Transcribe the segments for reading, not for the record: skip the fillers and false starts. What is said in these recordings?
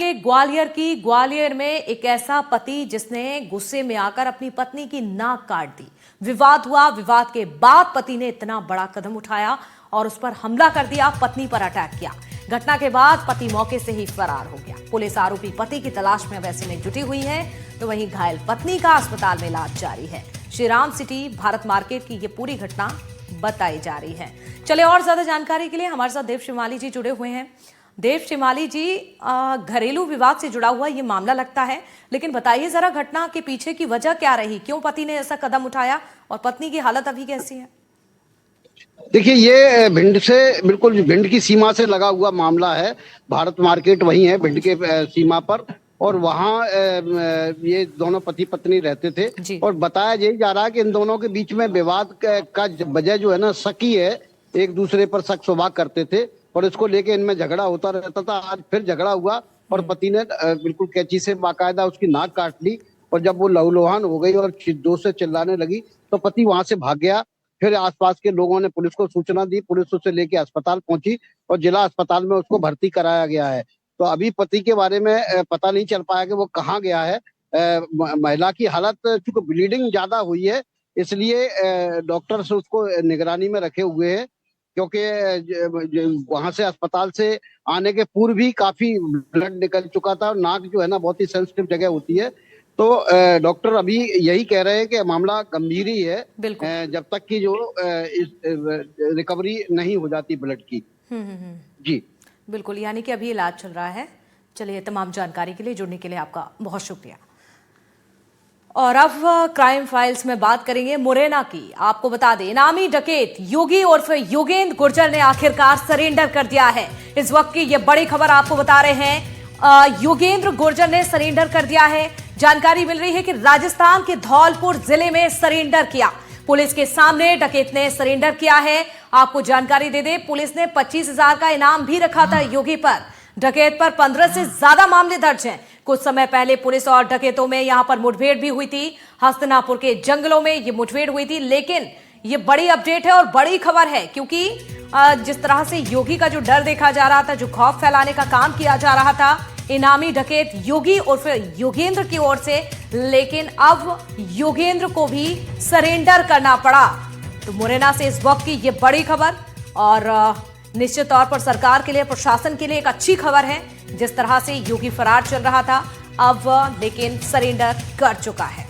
ग्वालियर में एक ऐसा पति जिसने गुस्से में आकर अपनी पत्नी की नाक काट दी। विवाद हुआ। विवाद के बाद पति ने इतना बड़ा कदम उठाया और उस पर हमला कर दिया, पत्नी पर अटैक किया। घटना के बाद पति मौके से ही फरार हो गया। पुलिस आरोपी पति की तलाश में वैसे में जुटी हुई है, तो वहीं घायल पत्नी का अस्पताल में इलाज जारी है। श्री राम सिटी भारत मार्केट की ये पूरी घटना बताई जा रही है। चलिए और ज्यादा जानकारी के लिए हमारे साथ देव श्रीमाली जी जुड़े हुए हैं। देव श्रीमाली जी, घरेलू विवाद से जुड़ा हुआ ये मामला लगता है, लेकिन बताइए जरा घटना के पीछे की वजह क्या रही, क्यों पति ने ऐसा कदम उठाया और पत्नी की हालत अभी कैसी है? देखिए, ये भिंड से बिल्कुल भिंड की सीमा से लगा हुआ मामला है। भारत मार्केट वही है भिंड के सीमा पर, और वहाँ ये दोनों पति पत्नी रहते थे। और बताया यही जा रहा है कि इन दोनों के बीच में विवाद का वजह जो है ना, शकी है, एक दूसरे पर शक सुभाग करते थे और इसको लेके इनमें झगड़ा होता रहता था। आज फिर झगड़ा हुआ और पति ने बिल्कुल कैंची से बाकायदा उसकी नाक काट ली, और जब वो लहूलुहान हो गई और जोर से चिल्लाने लगी तो पति वहां से भाग गया। फिर आसपास के लोगों ने पुलिस को सूचना दी, पुलिस उसे लेके अस्पताल पहुंची और जिला अस्पताल में उसको भर्ती कराया गया है। तो अभी पति के बारे में पता नहीं चल पाया कि वो कहाँ गया है। महिला की हालत चूंकि ब्लीडिंग ज्यादा हुई है, इसलिए डॉक्टर से उसको निगरानी में रखे हुए हैं, क्योंकि वहां से अस्पताल से आने के पूर्व भी काफी ब्लड निकल चुका था और नाक जो है ना बहुत ही सेंसिटिव जगह होती है। तो डॉक्टर अभी यही कह रहे हैं कि मामला गंभीर ही है, जब तक कि जो रिकवरी नहीं हो जाती ब्लड की। जी बिल्कुल, यानी कि अभी इलाज चल रहा है। चलिए, तमाम जानकारी के लिए जुड़ने के लिए आपका बहुत शुक्रिया। और अब क्राइम फाइल्स में बात करेंगे मुरैना की। आपको बता दें, इनामी डकैत योगी उर्फ योगेंद्र गुर्जर ने आखिरकार सरेंडर कर दिया है। इस वक्त की ये बड़ी खबर आपको बता रहे हैं, योगेंद्र गुर्जर ने सरेंडर कर दिया है। जानकारी मिल रही है कि राजस्थान के धौलपुर जिले में सरेंडर किया। पुलिस के सामने डकैत ने सरेंडर किया है। आपको जानकारी दे दें, पुलिस ने 25,000 का इनाम भी रखा था योगी पर। डकैत पर 15 से ज्यादा मामले दर्ज हैं। कुछ समय पहले पुलिस और डकैतों में यहां पर मुठभेड़ भी हुई थी। हस्तिनापुर के जंगलों में ये मुठभेड़ हुई थी। लेकिन ये बड़ी अपडेट है और बड़ी खबर है, क्योंकि जिस तरह से योगी का जो डर देखा जा रहा था, जो खौफ फैलाने का काम किया जा रहा था इनामी डकैत योगी उर्फ योगेंद्र की ओर से, लेकिन अब योगेंद्र को भी सरेंडर करना पड़ा। तो मुरैना से इस वक्त की ये बड़ी खबर, और निश्चित तौर पर सरकार के लिए, प्रशासन के लिए एक अच्छी खबर है। जिस तरह से योगी फरार चल रहा था, अब लेकिन सरेंडर कर चुका है।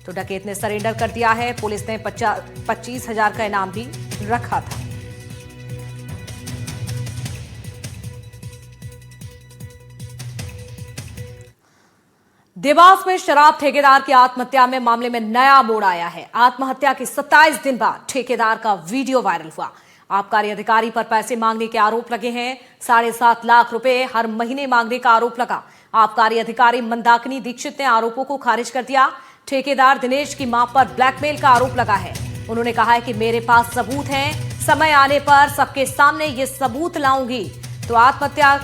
तो डकैत ने सरेंडर कर दिया है। पुलिस ने 25,000 का इनाम भी रखा था। देवास में शराब ठेकेदार की आत्महत्या में मामले में नया मोड़ आया है। आत्महत्या के 27 दिन बाद ठेकेदार का वीडियो वायरल हुआ। आबकारी अधिकारी पर पैसे मांगने के आरोप लगे हैं। 7.5 लाख रुपए हर महीने मांगने का आरोप लगा। आबकारी अधिकारी मंदाकिनी दीक्षित ने आरोपों को खारिज कर दिया। ठेकेदार दिनेश की मां पर ब्लैकमेल का आरोप लगा है। उन्होंने कहा है कि मेरे पास सबूत हैं, समय आने पर सबके सामने ये सबूत लाऊंगी। तो आत्महत्या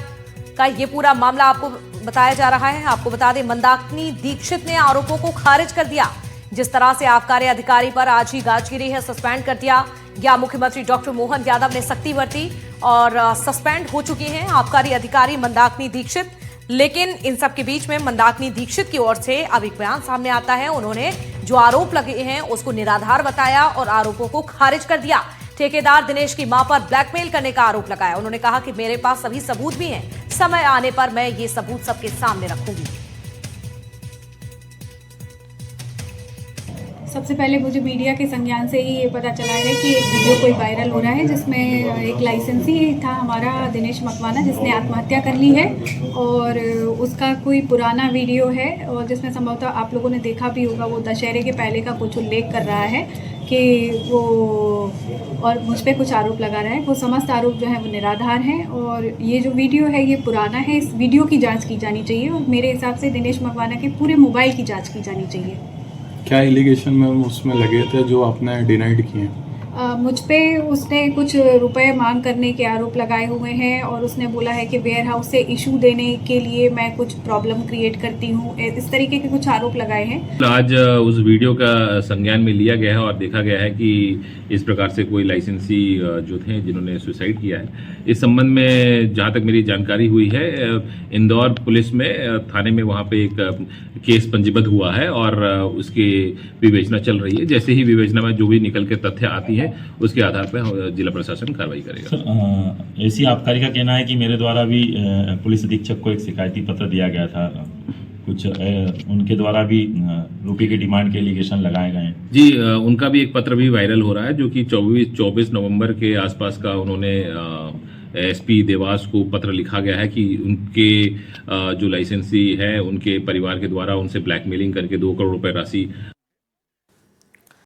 का ये पूरा मामला आपको बताया जा रहा है। आपको बता दें, मंदाकिनी दीक्षित ने आरोपों को खारिज कर दिया। जिस तरह से आबकारी अधिकारी पर आज ही गाज गिरी है, सस्पेंड कर दिया गया। मुख्यमंत्री डॉक्टर मोहन यादव ने सख्ती बरती और सस्पेंड हो चुकी हैं आबकारी अधिकारी मंदाकिनी दीक्षित। लेकिन इन सब के बीच में मंदाकिनी दीक्षित की ओर से अब एक बयान सामने आता है। उन्होंने जो आरोप लगे हैं उसको निराधार बताया और आरोपों को खारिज कर दिया। ठेकेदार दिनेश की मां पर ब्लैकमेल करने का आरोप लगाया। उन्होंने कहा कि मेरे पास सभी सबूत भी हैं, समय आने पर मैं ये सबूत सबके सामने रखूंगी। सबसे पहले मुझे मीडिया के संज्ञान से ही ये पता चला है कि एक वीडियो कोई वायरल हो रहा है, जिसमें एक लाइसेंसी था हमारा दिनेश मकवाना, जिसने आत्महत्या कर ली है, और उसका कोई पुराना वीडियो है, और जिसमें संभवतः आप लोगों ने देखा भी होगा। वो दशहरे के पहले का कुछ उल्लेख कर रहा है कि वो, और मुझ पर कुछ आरोप लगा रहा है। वो समस्त आरोप जो है वो निराधार हैं, और ये जो वीडियो है ये पुराना है। इस वीडियो की जाँच की जानी चाहिए, और मेरे हिसाब से दिनेश मकवाना के पूरे मोबाइल की जाँच की जानी चाहिए। क्या एलिगेशन में उसमें लगे थे जो आपने डिनाइड किए? मुझ पे उसने कुछ रुपए मांग करने के आरोप लगाए हुए हैं और उसने बोला है कि वेयर हाउस से इशू देने के लिए मैं कुछ प्रॉब्लम क्रिएट करती हूँ, इस तरीके के कुछ आरोप लगाए हैं। आज उस वीडियो का संज्ञान में लिया गया है और देखा गया है कि इस प्रकार से कोई लाइसेंसी जो थे जिन्होंने सुसाइड किया है। इस संबंध में जहाँ तक मेरी जानकारी हुई है, इंदौर पुलिस में थाने में वहाँ पे एक केस पंजीबद्ध हुआ है और उसकी विवेचना चल रही है। जैसे ही विवेचना में जो भी निकल के तथ्य आती है उसके आधार पर जिला प्रशासन कार्रवाई करेगा। सर, एसी आबकारी का कहना है कि मेरे द्वारा भी पुलिस अधीक्षक को एक शिकायती पत्र दिया गया था, कुछ उनके द्वारा भी रुपये की डिमांड के एलिगेशन लगाए गए हैं। जी, उनका भी एक पत्र भी वायरल हो रहा है जो कि 24 नवंबर के आसपास का उन्होंने एसपी देवास को पत्र लिखा गया है कि उनके जो लाइसेंसी है उनके परिवार के द्वारा उनसे ब्लैकमेलिंग करके 2 करोड़ रुपए राशि